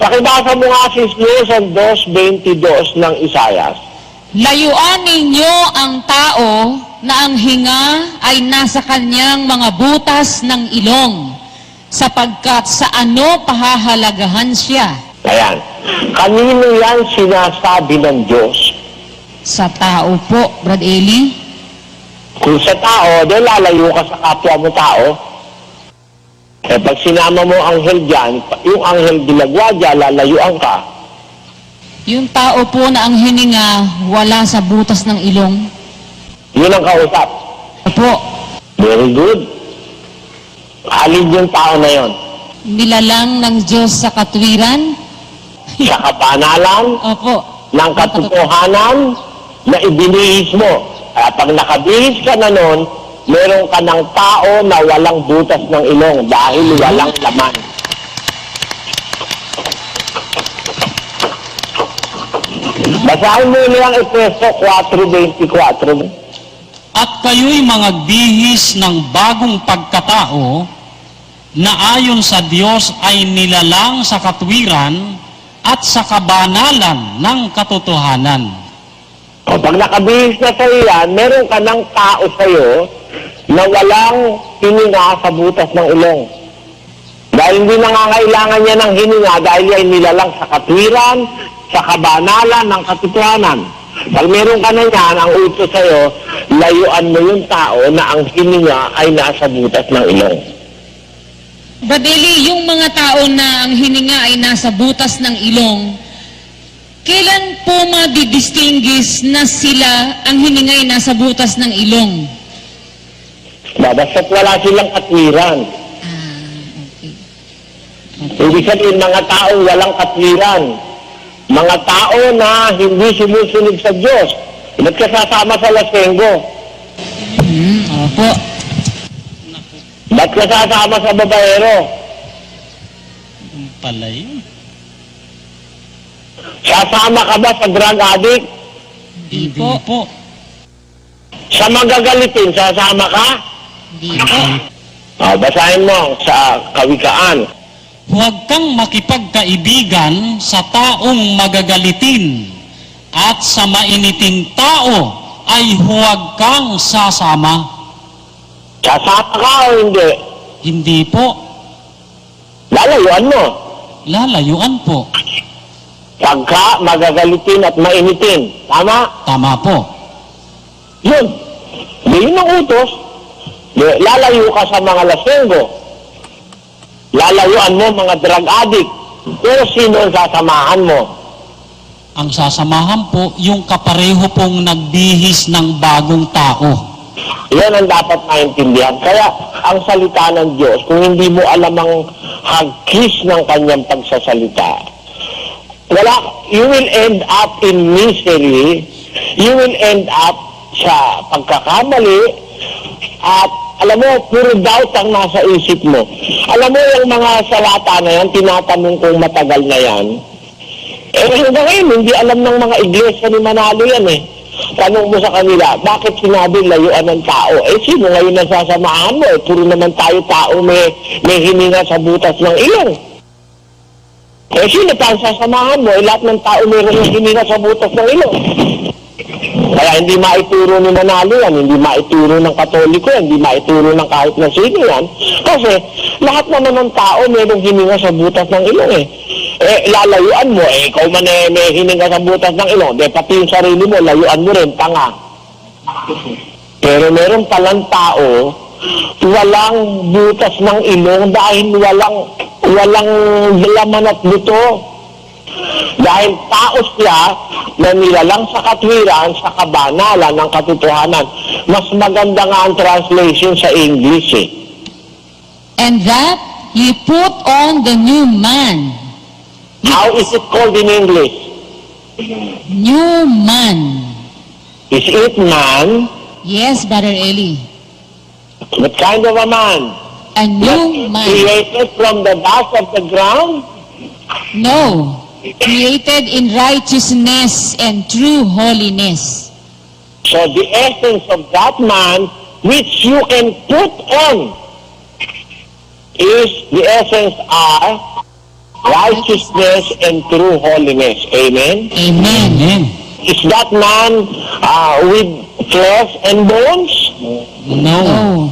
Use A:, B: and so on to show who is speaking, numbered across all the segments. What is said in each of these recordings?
A: Pakibasa mo nga si Susan 2:22 ng Isayas.
B: Layuan ninyo ang tao na ang hinga ay nasa kanyang mga butas ng ilong, sapagkat sa ano pahahalagahan siya?
A: Ayan. Kanino yan sinasabi ng Diyos?
B: Sa tao po, Brad Eli.
A: Kung sa tao, dahil lalayo ka sa kapwa mo tao. Eh pag sinama mo anghel dyan, yung anghel bilagwadya, lalayuan ka.
B: Yung tao po na ang hininga wala sa butas ng ilong.
A: Yun ang kausap.
B: Opo,
A: Very good. Alin yung tao na yon?
B: nilalang ng Diyos sa katwiran.
A: Sa kabanalan
B: Opo.
A: ng katotohanan na ibinihis mo. At pag nakabihis ka na nun, meron ka ng tao na walang butas ng ilong dahil walang laman. Basahin mo nilang Efeso 4:24.
C: At kayo'y mga bihis ng bagong pagkatao na ayon sa Diyos ay nilalang sa katwiran at sa kabanalan ng katotohanan.
A: O, pag nakabihis na sa'yo yan, meron ka ng tao sa'yo na walang hininga sa butas ng ilong. Dahil hindi nangangailangan niya ng hininga dahil ay nilalang sa katwiran, sa kabanalan ng katotohanan. Pag meron ka na yan, ang utos sa'yo, layuan mo yung tao na ang hininga ay nasa butas ng ilong.
B: Brad Eli, yung mga tao na ang hininga ay nasa butas ng ilong, kailan po madidistinguish na sila ang hininga ay nasa butas ng ilong?
A: Basta't wala silang katwiran.
B: Okay.
A: Ibig sabihin, mga taong walang katwiran. Mga tao na hindi sumusunod sa Diyos. Ba't ka sasama sa lasenggo?
B: Opo.
A: Ba't ka sasama sa babaero?
C: Pala yun.
A: Sasama ka ba sa drug addict?
B: Di
C: Hindi
B: po.
C: po.
A: Sa magagalitin, sasama ka?
B: Di po.
A: Basahin mo sa Kawikaan.
C: Huwag kang makipagkaibigan sa taong magagalitin at sa mainiting tao ay huwag kang sasama.
A: Sasama ka o hindi?
C: Hindi po.
A: Lalayuan mo.
C: Lalayuan po.
A: Pagka magagalitin at mainitin. Tama?
C: Tama po.
A: Yun. Yun ang utos. Lalayo ka sa mga lasenggo. Lalayuan mo mga drug addict. Pero sino ang sasamahan mo?
C: Ang sasamahan po, yung kapareho pong nagbihis ng bagong tao.
A: Yan ang dapat maintindihan. Kaya ang salita ng Diyos, kung hindi mo alam ang hagkis ng kanyang pagsasalita, you will end up in misery, you will end up sa pagkakamali, at alam mo, puro doubt ang nasa isip mo. Alam mo, yung mga salata na yan, tinatanong kong matagal na yan, hanggang ngayon, hindi alam ng mga iglesia ni Manalo yan eh. Tanong mo sa kanila, bakit sinabi layuan ng tao? Sino ngayon ang sasamahan mo? Puro naman tayo tao may hininga sa butas ng ilong. Sino pa ang sasamahan mo? Lahat ng tao mayroon yung hininga sa butas ng ilong. Kaya hindi maituro ni Manalo yan, hindi maituro ng Katoliko yan, hindi maituro ng kahit na sino yan. Kasi lahat naman ng tao mayroong hininga sa butas ng ilong eh. Lalayuan mo, ikaw man may hininga sa butas ng ilong, pati yung sarili mo, layuan mo rin, tanga. Pero meron palang tao, walang butas ng ilong dahil walang laman at buto. Dahil tao siya na nilalang sa katwiran, sa kabanalan ng katotohanan. Mas maganda nga ang translation sa English eh.
B: And that ye put on the new man.
A: How is it called in English?
B: New man.
A: Is it man?
B: Yes, Brother Eli.
A: What kind of a man?
B: A new man.
A: Created from the dust of the ground?
B: No. Created in righteousness and true holiness.
A: So the essence of that man which you can put on is the essence are righteousness and true holiness. Amen?
B: Amen.
C: Amen.
A: Is that man with flesh and bones?
C: No.
B: Oh.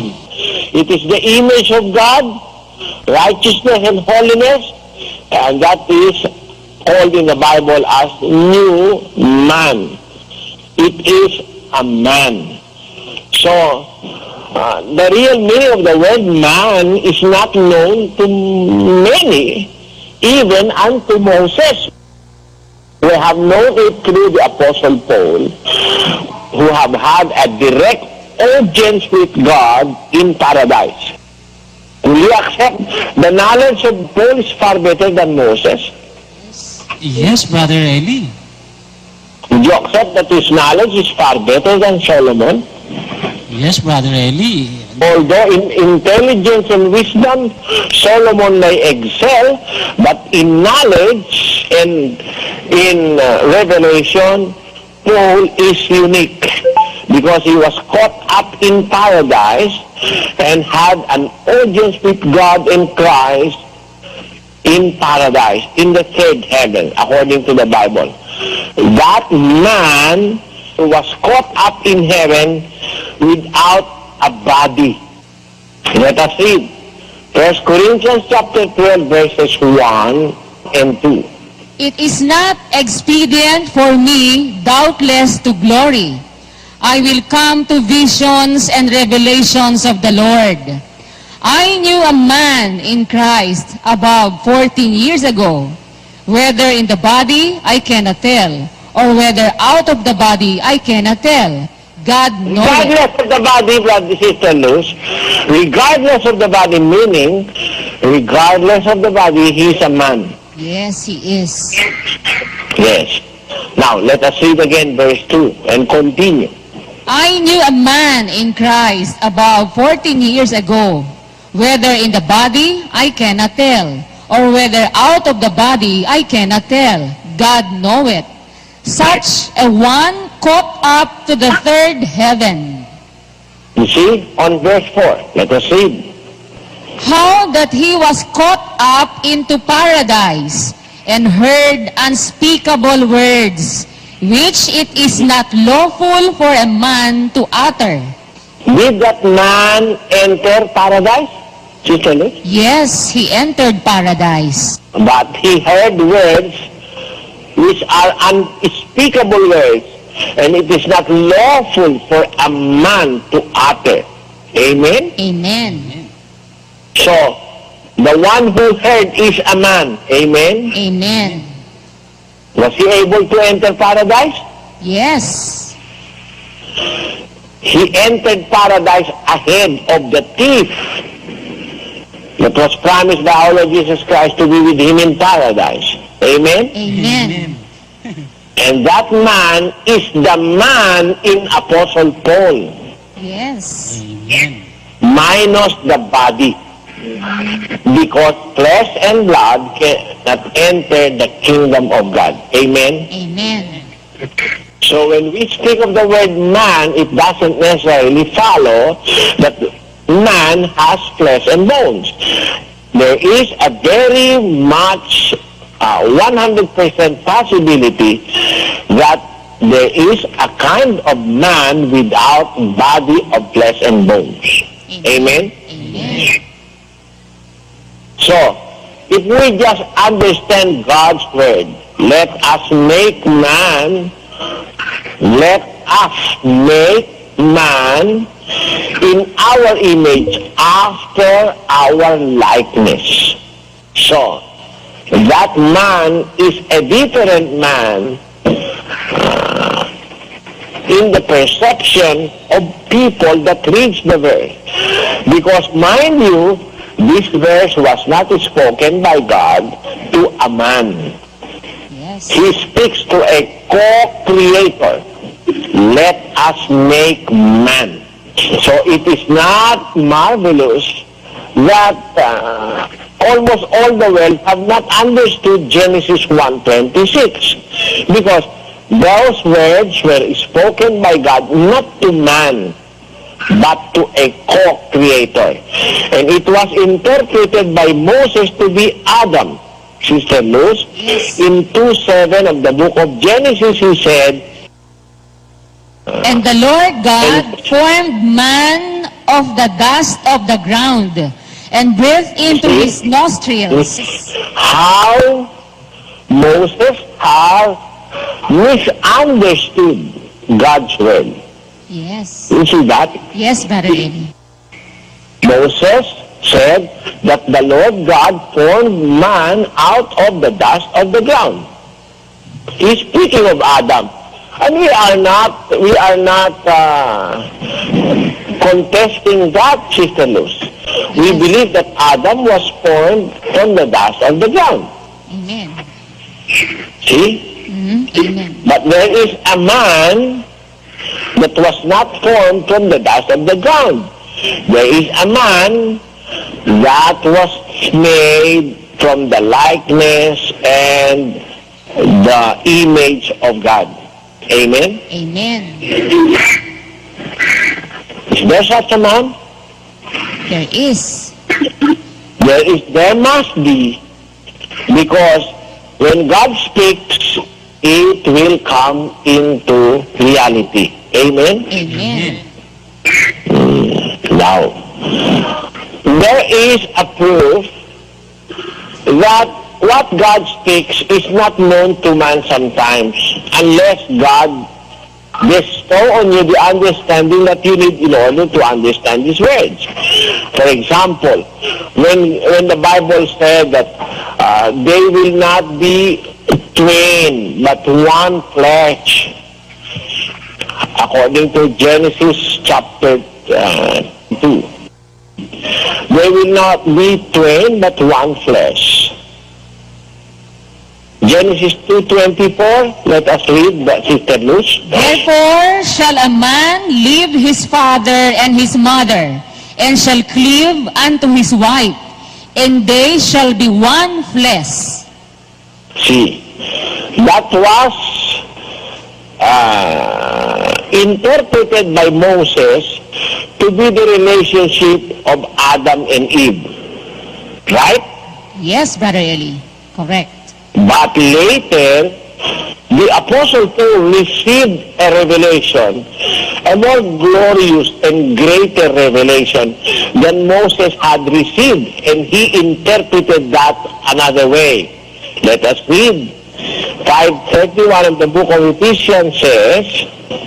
A: It is the image of God, righteousness and holiness, and that is called in the Bible as new man. It is a man. So, the real meaning of the word man is not known to many, even unto Moses. We have known it through the Apostle Paul, who have had a direct audience with God in paradise. Will you accept the knowledge of Paul is far better than Moses?
C: Yes, Brother Eli.
A: Would you accept that his knowledge is far better than Solomon?
C: Yes, Brother Eli.
A: Although in intelligence and wisdom, Solomon may excel, but in knowledge and in revelation, Paul is unique because he was caught up in paradise and had an audience with God in Christ in paradise, in the third heaven, according to the Bible. That man was caught up in heaven without a body. Let us read 1 Corinthians chapter 12 verses 1 and 2.
B: It is not expedient for me, doubtless, to glory. I will come to visions and revelations of the Lord. I knew a man in Christ above 14 years ago. Whether in the body, I cannot tell, or whether out of the body, I cannot tell. God knows.
A: Regardless of the body, brother, sister Luz, regardless of the body, meaning, regardless of the body, he is a man.
B: Yes, he is.
A: Yes. Now, let us read again verse 2 and continue.
B: I knew a man in Christ about 14 years ago. Whether in the body, I cannot tell, or whether out of the body, I cannot tell. God knoweth. Such a one caught up to the third heaven.
A: You see, on verse 4, let us read.
B: How that he was caught up into paradise, and heard unspeakable words, which it is not lawful for a man to utter.
A: Did that man enter paradise? Sister Luz?
B: Yes, he entered paradise.
A: But he heard words which are unspeakable words, and it is not lawful for a man to utter. Amen?
B: Amen.
A: So, the one who heard is a man. Amen?
B: Amen.
A: Was he able to enter paradise?
B: Yes.
A: He entered paradise ahead of the thief that was promised by our Lord Jesus Christ to be with him in paradise. Amen?
B: Amen.
A: And that man is the man in Apostle Paul,
B: Yes.
C: Amen.
A: minus the body. Because flesh and blood cannot enter the kingdom of God. Amen?
B: Amen.
A: So when we speak of the word man, it doesn't necessarily follow that man has flesh and bones. There is a very much 100% possibility that there is a kind of man without body of flesh and bones. Amen?
B: Amen.
A: So, if we just understand God's word, let us make man in our image after our likeness. So, that man is a different man in the perception of people that reads the verse. Because mind you, this verse was not spoken by God to a man.
B: Yes.
A: He speaks to a co-creator. Let us make man. So it is not marvelous that almost all the world have not understood Genesis 1:26, because those words were spoken by God not to man, but to a co-creator. And it was interpreted by Moses to be Adam. Sister Luz.
B: Yes.
A: In 2:7 of the book of Genesis, he said,
B: And the Lord God formed man of the dust of the ground and breathed into his nostrils.
A: how Moses has misunderstood God's word.
B: Yes.
A: You see that?
B: Yes, Brother Eli.
A: Moses said that the Lord God formed man out of the dust of the ground. He's speaking of Adam. And we are not contesting that, Sister Luz. We
B: Yes.
A: believe that Adam was formed from the dust of the ground.
B: Amen.
A: See?
B: Amen.
A: But there is a man that was not formed from the dust of the ground. There is a man that was made from the likeness and the image of God. Amen?
B: Amen.
A: Is there such a man?
B: There is.
A: There must be, because when God speaks, it will come into reality. Amen?
B: Amen.
A: Now, there is a proof that what God speaks is not known to man sometimes unless God bestow on you the understanding that you need in order to understand His words. For example, when the Bible said that they will not be twain but one flesh, according to Genesis chapter 2. They will not be twain but one flesh. Genesis 2:24, let us read that, Sister Luz.
B: Therefore shall a man leave his father and his mother, and shall cleave unto his wife, and they shall be one flesh.
A: See, that was interpreted by Moses to be the relationship of Adam and Eve. Right?
B: Yes, Brother Eli. Correct.
A: But later, the Apostle Paul received a revelation, a more glorious and greater revelation than Moses had received, and he interpreted that another way. Let us read. 5:31 of the book of Ephesians says,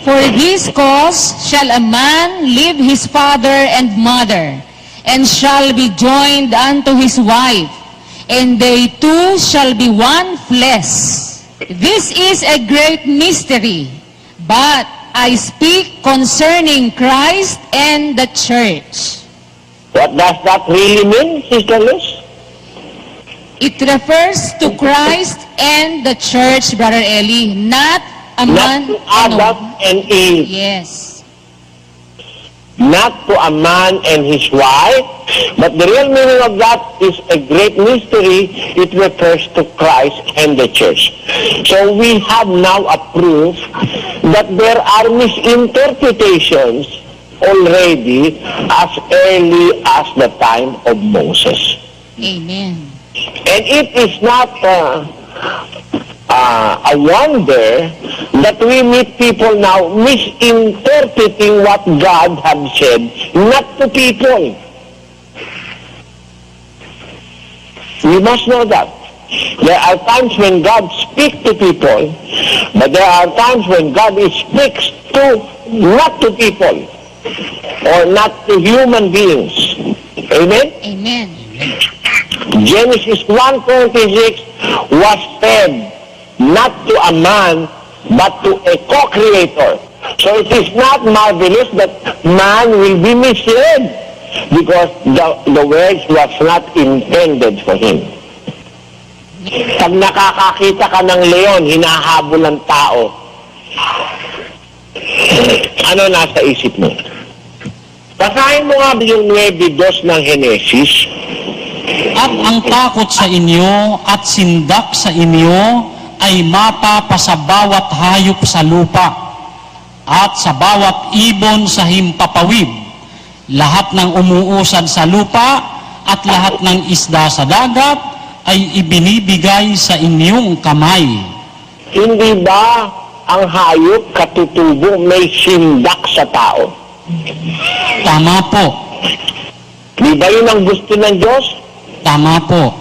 B: For this cause shall a man leave his father and mother, and shall be joined unto his wife, and they two shall be one flesh. This is a great mystery, but I speak concerning Christ and the church.
A: what does that really mean, Sister Liz?
B: It refers to Christ and the church, Brother Eli, not a man.
A: Not to Adam and Eve.
B: Yes.
A: Not to a man and his wife, but the real meaning of that is a great mystery. It refers to Christ and the church. So we have now a proof that there are misinterpretations already as early as the time of Moses.
B: Amen.
A: And it is not a wonder that we meet people now misinterpreting what God has said, not to people. We must know that. There are times when God speaks to people, but there are times when God speaks to not to people or not to human beings. Amen?
B: Amen.
A: Genesis 1:26 was said not to a man, but to a co-creator. So it is not marvelous that man will be misled because the words was not intended for him. Pag nakakakita ka ng leon, hinahabol ng tao, ano nasa isip mo? Basahin mo nga yung 9:2 ng Genesis.
C: At ang takot sa inyo at sindak sa inyo ay mapapa sa bawat hayop sa lupa at sa bawat ibon sa himpapawid, lahat ng umuusad sa lupa at lahat ng isda sa dagat ay ibinibigay sa inyong kamay.
A: Hindi ba ang hayop katutubo may sindak sa tao?
C: Tama po.
A: Di ba yun ang gusto ng Diyos?
C: Tama po.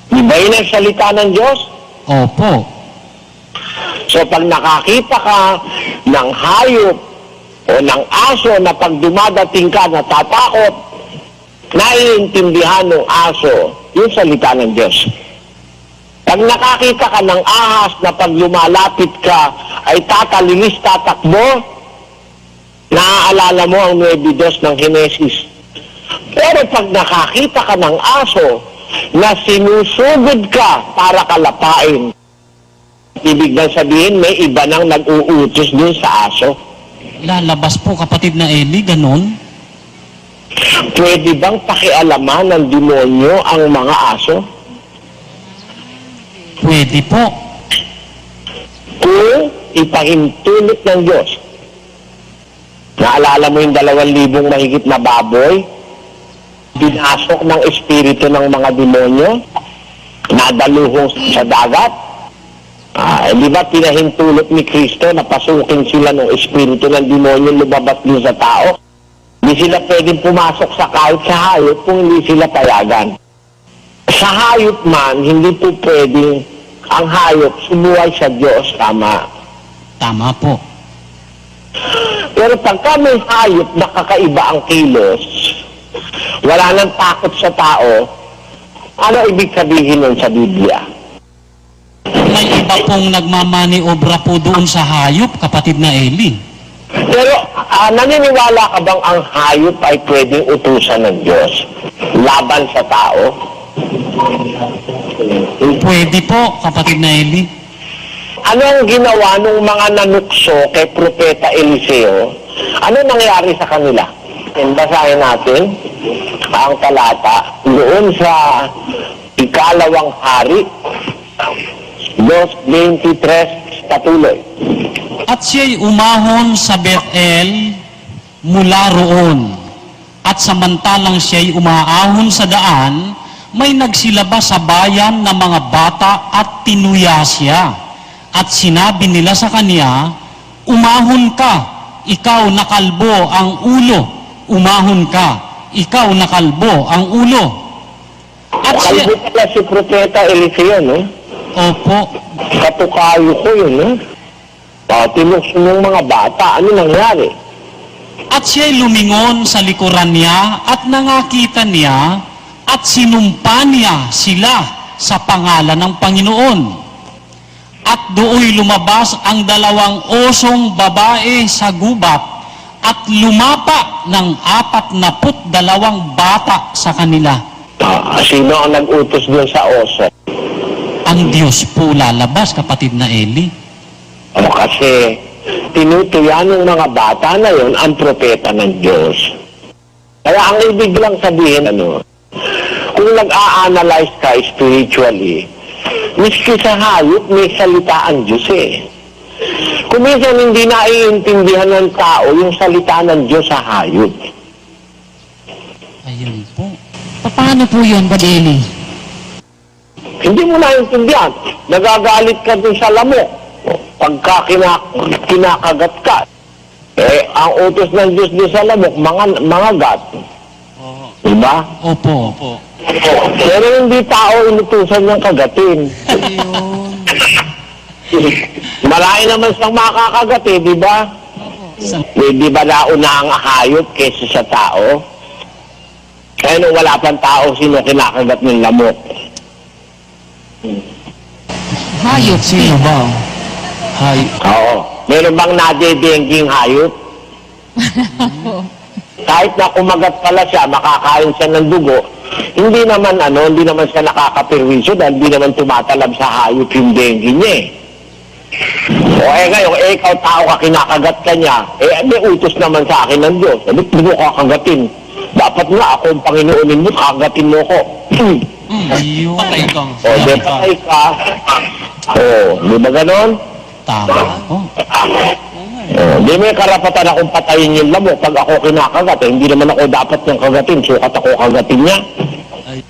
A: Di ba yun ang salita ng Diyos?
C: Opo.
A: So pag nakakita ka ng hayop o ng aso na pag dumadating ka natatakot, naiintindihan ng aso yung salita ng Diyos. Pag nakakita ka ng ahas na pag lumalapit ka ay tatalilis, tatakbo, naaalala mo ang 9:2 ng Henesis. Pero pag nakakita ka ng aso na sinusugod ka para kalapain, ibig na sabihin may iba nang nag-uutos dun sa aso.
C: Lalabas po kapatid na Eli, ganun?
A: Pwede bang pakialaman ng demonyo ang mga aso?
C: Pwede po.
A: Kung ipahintulot ng Diyos. Naalala mo yung 2,000 mahigit na baboy? Binasok ng espiritu ng mga demonyo? Nadaluhong sa dagat? Di ba pinahintulot ni Kristo na pasukin sila ng espiritu ng demonyo lumabas din sa tao? Hindi sila pwedeng pumasok sa kahit sa hayop kung hindi sila payagan. Sa hayop man, hindi po pwedeng ang hayop sumuway sa Diyos, tama.
C: Tama po.
A: Pero pagka may hayop na kakaiba ang kilos, wala nang takot sa tao, ano ibig sabihin nun sa Biblia?
C: May iba pong nagmamaniobra po doon sa hayop, kapatid na Eli.
A: Pero naniniwala ka bang ang hayop ay pwedeng utusan ng Diyos laban sa tao?
C: Pwede po, kapatid na Eli.
A: Ano ang ginawa ng mga nanukso kay Propeta Eliseo? Ano nangyari sa kanila? Basahin natin ang talata doon sa Ikalawang Hari 2:23, patuloy.
C: At siya'y umahon sa Bethel mula roon. At samantalang siya'y umaahon sa daan, may nagsilabas sa bayan ng mga bata at tinuya siya. At sinabi nila sa kanya, umahon ka, ikaw na kalbo ang ulo. Umahon ka, ikaw na kalbo ang ulo. At siya...
A: Kalbo pala si Propeta Eliseo, no?
C: Opo.
A: Katukayo ko yun, no? Tinukso ng mga bata, ano nangyari?
C: At siya'y lumingon sa likuran niya at nangakita niya at sinumpa niya sila sa pangalan ng Panginoon. At dooy lumabas ang 2 osong babae sa gubat at lumapa ng 42 bata sa kanila.
A: Sino ang nag-utos doon sa oso?
C: Ang Diyos po lalabas, kapatid na Eli.
A: Kasi tinutuyan ng mga bata na yon ang propeta ng Diyos. Kaya ang ibig lang sabihin, kung nag-a-analyze ka spiritually, miski sa hayop, may salita ang Diyos eh. Kung minsan hindi naiintindihan ng tao yung salita ng Diyos sa hayop.
C: Ayun po.
B: Paano po yun, Brad Eli?
A: Hindi mo naiintindihan. Nagagalit ka dun sa lamok. Pagka kinakagat ka, ang utos ng Diyos dun sa lamok, mga gat. Diba?
C: Opo. Opo.
A: Pero hindi tao inutusan niyang kagatin. Marami naman siyang makakagat di ba? Di ba nauna ang hayop kaysa sa tao? Kaya nung wala pang tao, sino kinakagat ng lamok?
B: Hayop.
C: Sino ba?
A: Oo. Meron bang nadedengking hayop? Kahit na kumagat pala siya, makakain siya ng dugo, hindi naman siya nakakapirwisyo dahil hindi naman tumatalab sa hayop yung dengue niya eh. O ngayon, ikaw tao ka, kinakagat ka niya, may utos naman sa akin ng Diyos. Ba't mo kakagatin? Dapat nga ako ang Panginoon mo, kakagatin mo ko.
C: Ayun. Patay kang.
A: O, di patay ka. O, di ba ganon?
C: Tama po.
A: Di may karapatan akong patayin yung lamok pag ako kinakagat. Hindi naman ako dapat niyang kagatin. Sukat ako kagatin niya.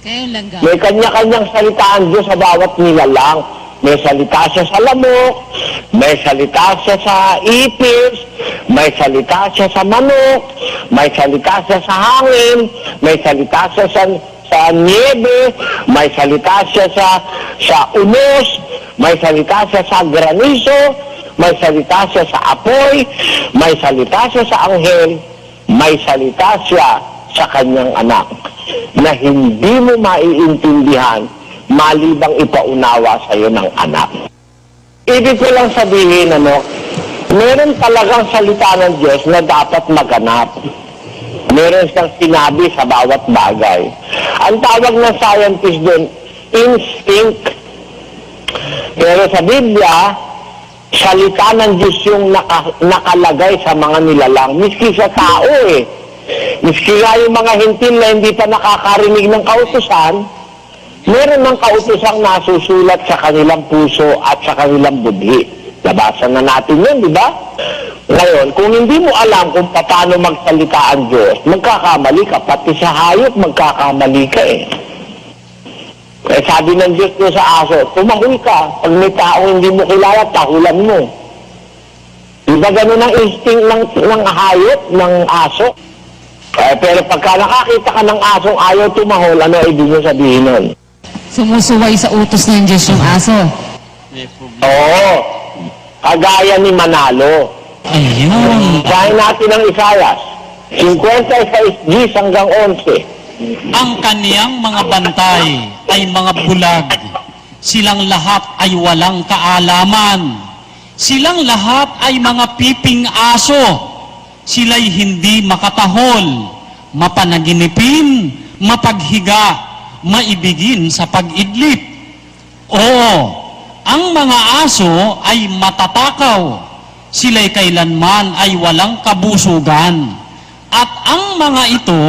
B: Kayo lang ga.
A: May kanya-kanyang salita ang Diyos sa bawat nilalang. May salita siya sa lamok, may salita siya sa ipis, may salita siya sa manok, may salita siya sa hangin, may salita siya sa niebe, may salita siya sa unos, may salita siya sa granizo, may salita siya sa apoy, may salita siya sa anghel, may salita siya sa kanyang anak na hindi mo maiintindihan malibang ipaunawa sa iyo ng anak. Ibig ko lang sabihin, meron talagang salita ng Diyos na dapat maganap. Meron siyang sinabi sa bawat bagay. Ang tawag ng scientist doon, instinct. Pero sa Biblia, salita ng Diyos yung nakalagay sa mga nilalang. Miski sa tao Miski nga yung mga hintil na hindi pa nakakarinig ng kautusan, meron ng kautusang nasusulat sa kanilang puso at sa kanilang budhi. Labasan na natin yun, di ba? Ngayon, kung hindi mo alam kung paano magsalita ang Diyos, magkakamali ka. Pati sa hayop, magkakamali ka sabi ng Diyos ko sa aso, tumahul ka. Pag may taong hindi mo kilala, tahulan mo. Di ba ganun ang instinct ng hayop, ng aso? Pero pagka nakakita ka ng asong ayaw tumahol, ano ibig mo sabihin nun?
B: Sumusuway sa utos ng Diyos yung aso.
A: Oo. Kagaya ni Manalo.
C: Ayun.
A: Basahin natin ang Isayas. 56 hanggang 11.
C: Ang kaniyang mga bantay ay mga bulag. Silang lahat ay walang kaalaman. Silang lahat ay mga piping aso. Sila'y hindi makatahol, mapanaginipin, mapaghiga, maibigin sa pag-idlip. Oo, ang mga aso ay matatakaw. Sila'y kailanman ay walang kabusugan. At ang mga ito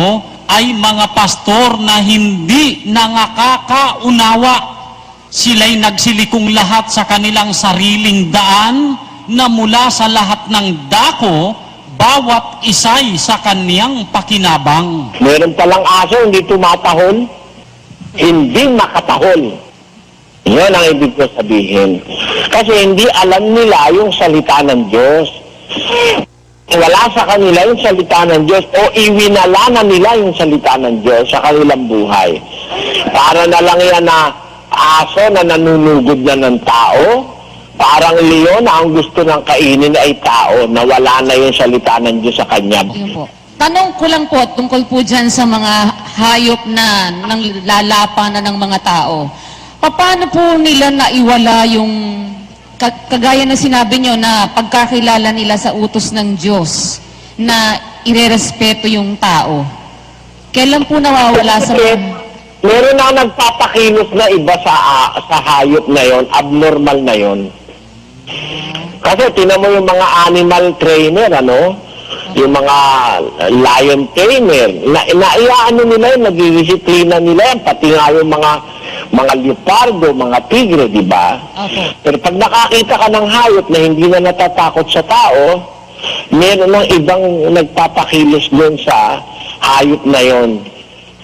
C: ay mga pastor na hindi nakakaunawa. Sila'y nagsilikong lahat sa kanilang sariling daan na mula sa lahat ng dako, bawat isa'y sa kaniyang pakinabang.
A: Meron palang aso, hindi tumatahol. Hindi makatahol. Yun ang ibig ko sabihin. Kasi hindi alam nila yung salita ng Diyos. Wala sa kanila yung salita ng Diyos o iwinala na nila yung salita ng Diyos sa kanilang buhay. Para na lang yan na aso na nanunugod na ng tao. Parang leon na ang gusto ng kainin ay tao na wala na yung salita ng Diyos sa kanya.
B: Yun po. Tanong ko lang po tungkol po dyan sa mga hayop na nang lalapa na ng mga tao. Paano po nila naiwala yung kagaya na sinabi nyo na pagkakilala nila sa utos ng Diyos na irerespeto yung tao? Kailan po nawawala sa mga...
A: Meron na nagpapakilos na iba sa hayop na yon, abnormal na yon. Kasi tinan mo yung mga animal trainer, yung mga lion tamer, naiyaano nila yun, nagdidisiplina nila yan, pati nga yung mga leopardo, mga tigre, di ba?
B: Okay.
A: Pero pag nakakita ka ng hayop na hindi na natatakot sa tao, meron ng ibang nagpapakilos doon sa hayop na yon,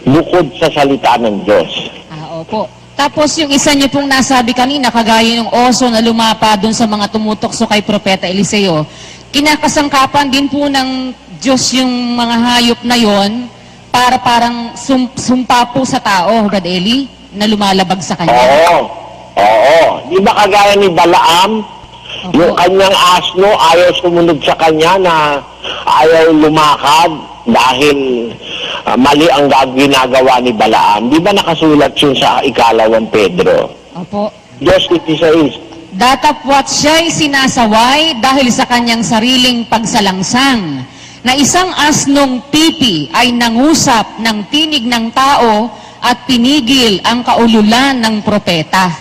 A: bukod sa salita ng Diyos.
B: Opo. Tapos yung isa niyo pong nasabi kanina, kagaya ng oso na lumapa doon sa mga tumutokso kay Propeta Eliseo, kinakasangkapan din po ng Diyos yung mga hayop na yon para parang sumpa po sa tao, Brad Eli, na lumalabag sa kanya.
A: Oo. Di ba kagaya ni Balaam,
B: Opo.
A: yung kanyang asno ayaw sumunod sa kanya na ayaw lumakad dahil mali ang ginagawa ni Balaam. Di ba nakasulat yun sa 2 Pedro?
B: Opo.
A: 2:16.
B: Datapwat siya'y sinasaway dahil sa kanyang sariling pagsalangsang, na isang asnong pipi ay nangusap ng tinig ng tao at pinigil ang kaululan ng propeta.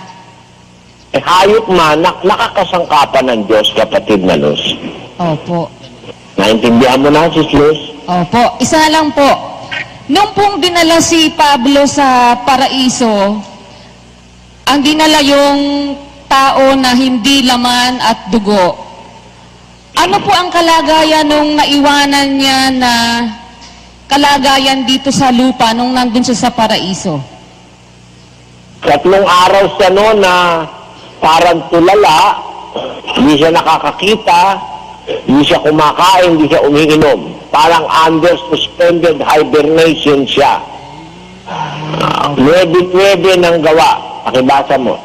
A: Hayop man, nakakasangkapan ng Diyos, kapatid na Luz.
B: Opo.
A: Naintindihan mo na, Sis Luz?
B: Opo. Isa lang po. Nung pong dinala si Pablo sa paraiso, ang dinala yung tao na hindi laman at dugo. Ano po ang kalagayan nung naiwanan niya na kalagayan dito sa lupa nung nandun siya sa paraiso?
A: 3 araw siya noon na parang tulala, hindi siya nakakakita, hindi siya kumakain, hindi siya umiinom. Parang under suspended hibernation siya. 9-9 ng gawa. Pakibasa mo.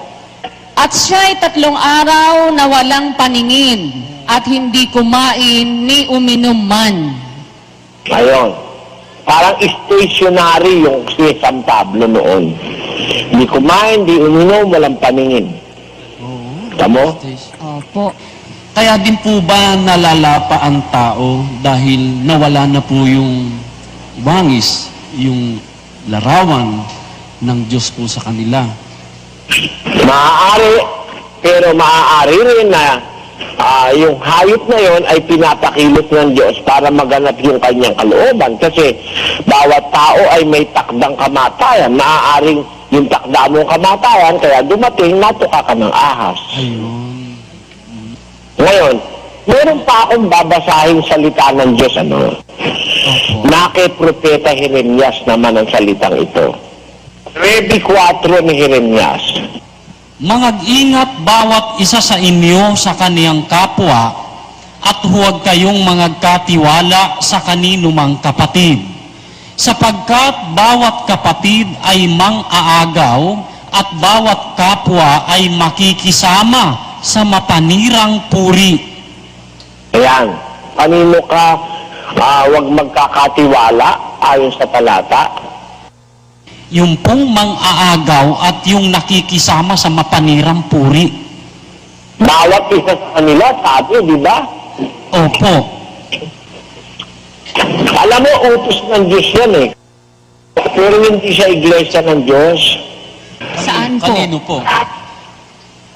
B: At siya'y 3 araw na walang paningin at hindi kumain ni uminom man.
A: Ayun. Parang stationary yung si San Pablo noon. Hindi kumain, hindi uminom, walang paningin. Tamo?
B: Opo.
C: Kaya din po ba nalalapa ang tao dahil nawala na po yung bangis, yung larawan ng Diyos po sa kanila?
A: Maaari, pero maaari rin na yung hayop na yon ay pinapakilot ng Diyos para maganap yung kanyang kalooban. Kasi bawat tao ay may takdang kamatayan. Maaaring yung takda mong kamatayan, kaya dumating, natuka ka ng ahas.
C: Ayun.
A: Ngayon, meron pa akong babasahin salita ng Diyos,
C: Opo.
A: na kay Propeta Jeremias naman ang salitang ito. 9:4 ni Jeremias.
C: Mangag-ingat bawat isa sa inyo sa kaniyang kapwa at huwag kayong mangagkatiwala sa kanino mang kapatid. Sapagkat bawat kapatid ay mang-aagaw at bawat kapwa ay makikisama sa mapanirang puri.
A: Ayan. Kanino ka huwag magkakatiwala ayon sa talata?
C: Yung pong mang-aagaw at yung nakikisama sa mapanirang puri.
A: Bawat isa sa kanila, sabi, di ba?
C: Opo.
A: Alam mo, utos ng Diyos yan eh. Pero hindi siya iglesia ng Diyos.
B: Saan po?
C: Kanino po?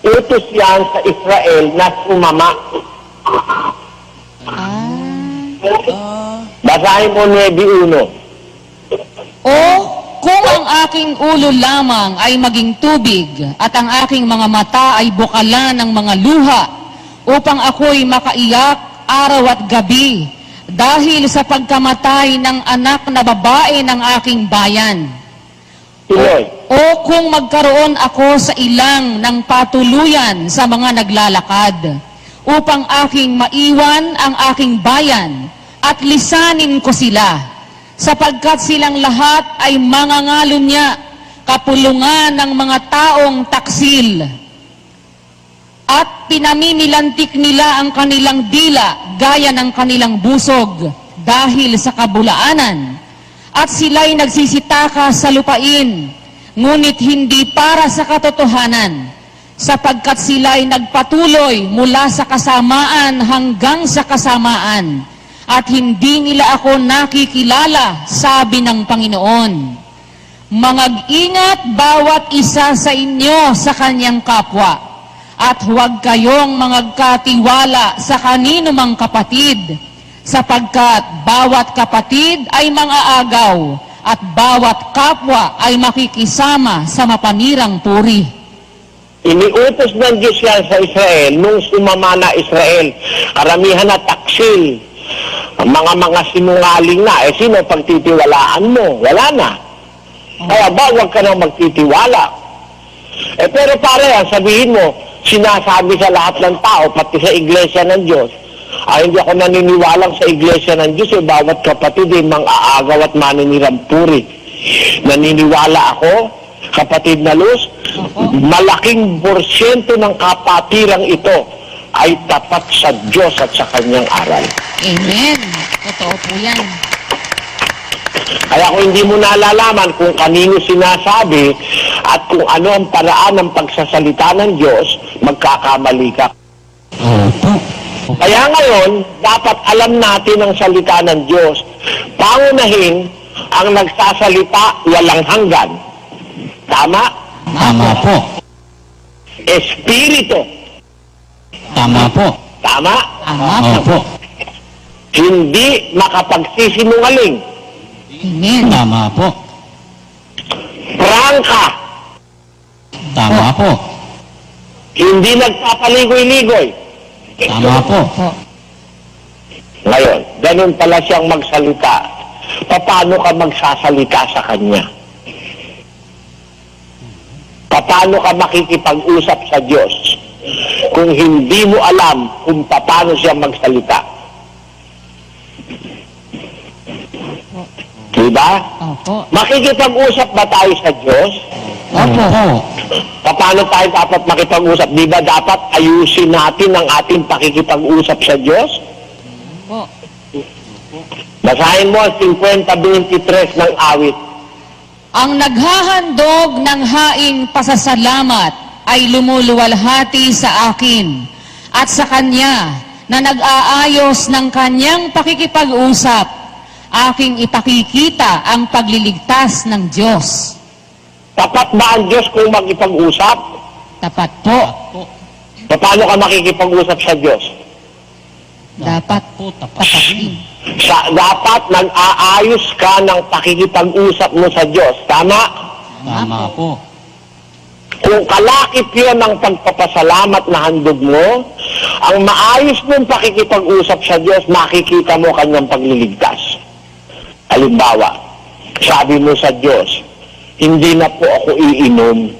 A: Utos yan sa Israel na sumama. Basahin mo 9:1.
B: O kung ang aking ulo lamang ay maging tubig at ang aking mga mata ay bukalan ng mga luha upang ako'y makaiyak araw at gabi dahil sa pagkamatay ng anak na babae ng aking bayan.
A: Tuloy.
B: O kung magkaroon ako sa ilang ng patuluyan sa mga naglalakad upang aking maiwan ang aking bayan at lisanin ko sila sapagkat silang lahat ay mangangalon niya, kapulungan ng mga taong taksil. At pinamimilantik nila ang kanilang dila gaya ng kanilang busog dahil sa kabulaanan. At sila'y nagsisitaka sa lupain, ngunit hindi para sa katotohanan, sapagkat sila'y nagpatuloy mula sa kasamaan hanggang sa kasamaan. At hindi nila ako nakikilala, sabi ng Panginoon. Mangag-ingat bawat isa sa inyo sa kanyang kapwa, at huwag kayong mangagkatiwala sa kanino mang kapatid, sapagkat bawat kapatid ay mang-aagaw, at bawat kapwa ay makikisama sa mapanirang puri.
A: Iniutos ng Diyos yan sa Israel nung sumama na Israel. Karamihan na taksil. Mga sinungaling na. Sino pagtitiwalaan mo? Wala na. Kaya ba, huwag ka nang magtitiwala. Pero pare, sabihin mo, sinasabi sa lahat ng tao, pati sa iglesia ng Diyos, hindi ako naniniwalang sa iglesia ng Diyos, bawat kapatid ay mang-aagaw at maninirang puri. Naniniwala ako, kapatid na Luz, malaking porsyento ng kapatirang ito ay tapat sa Diyos at sa kanyang aral.
B: Amen. Totoo po yan.
A: Kaya kung hindi mo nalalaman kung kanino sinasabi at kung ano ang paraan ng pagsasalita ng Diyos, magkakamali ka.
C: Opo.
A: Kaya ngayon, dapat alam natin ang salita ng Diyos. Pangunahin ang nagsasalita walang hanggan. Tama?
C: Tama po.
A: Espiritu.
C: Tama po.
A: Tama?
B: Tama po.
C: Opo.
A: Hindi makapagsisinungaling.
B: Amen.
C: Tama po.
A: Prangka.
C: Tama po.
A: Hindi nagpapaligoy-ligoy.
C: Tama po.
B: Po.
A: Ngayon, ganun pala siyang magsalita. Paano ka magsasalita sa Kanya? Paano ka makikipag-usap sa Diyos kung hindi mo alam kung paano siya magsalita? Diba?
B: Opo.
A: Makikipag-usap ba tayo sa Diyos?
B: Opo.
A: Paano tayo dapat makipag-usap? Di ba dapat ayusin natin ang ating pakikipag-usap sa Diyos?
B: Opo.
A: Basahin mo ang 50:23 ng awit.
B: Ang naghahandog ng haing pasasalamat ay lumuluwalhati sa akin at sa kanya na nag-aayos ng kanyang pakikipag-usap, aking ipakikita ang pagliligtas ng Diyos.
A: Tapat ba ang Diyos kung magipag-usap?
B: Tapat po.
A: Paano ka makikipag-usap sa Diyos?
B: Dapat
C: po
B: tapatin.
A: Dapat nag-aayos ka ng pakikipag-usap mo sa Diyos. Tama?
C: Tama po.
A: Kung kalakip yun ang pagpapasalamat na handog mo, ang maayos mong pakikipag-usap sa Diyos, makikita mo kanyang pagliligtas. Halimbawa, sabi mo sa Diyos, hindi na po ako iinom.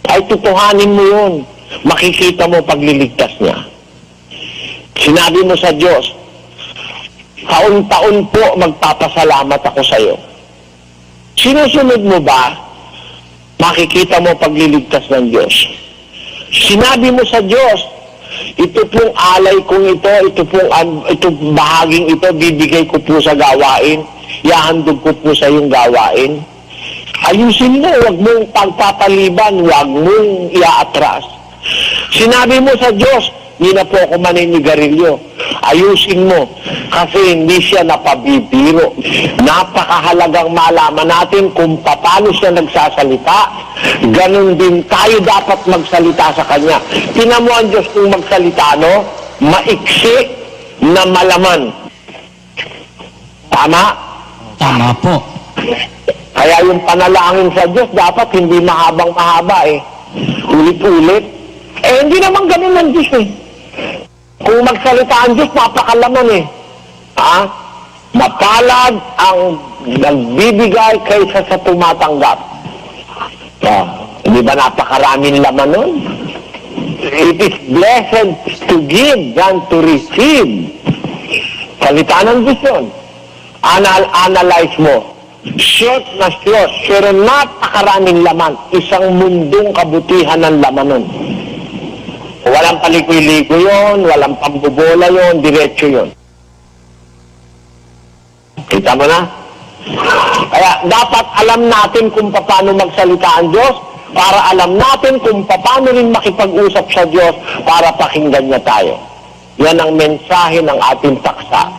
A: Ay, tutuhanin mo yun. Makikita mo pagliligtas niya. Sinabi mo sa Diyos, taon-taon po magpapasalamat ako sa iyo. Sinusunod mo ba? Makikita mo pagliligtas ng Diyos. Sinabi mo sa Diyos, ito pong alay kong ito bahaging ito, bibigay ko po sa gawain, ihahandog ko po sa iyong gawain. Ayusin mo, huwag mong pagpapaliban, huwag mong iaatras. Sinabi mo sa Diyos, hindi na po ako maninigarilyo. Ayusin mo, kasi hindi siya napabibiro. Napakahalagang malaman natin kung paano siya nagsasalita. Ganon din tayo dapat magsalita sa Kanya. Tingnan mo ang Diyos kung magsalita, no? Maiksi na malaman. Tama?
C: Tama po.
A: Kaya yung panalangin sa Diyos, dapat hindi mahabang-mahaba eh. Ulit-ulit. Hindi naman ganun ang Diyos eh. Kung magsalita ang Diyos, napakalaman eh. Mapalad ang nagbibigay kaysa sa tumatanggap. Hindi ba napakaraming laman nun? It is blessed to give than to receive. Salita ng Diyos yun. Analyze mo. Short na short, pero napakaraming laman. Isang mundong kabutihan ng laman nun. Walang palikoy-likoy yun, walang pambubola yun, diretso yun. Kita mo na? Kaya dapat alam natin kung paano magsalita ang Diyos, para alam natin kung paano rin makipag-usap sa Diyos para pakinggan niya tayo. Yan ang mensahe ng ating paksa.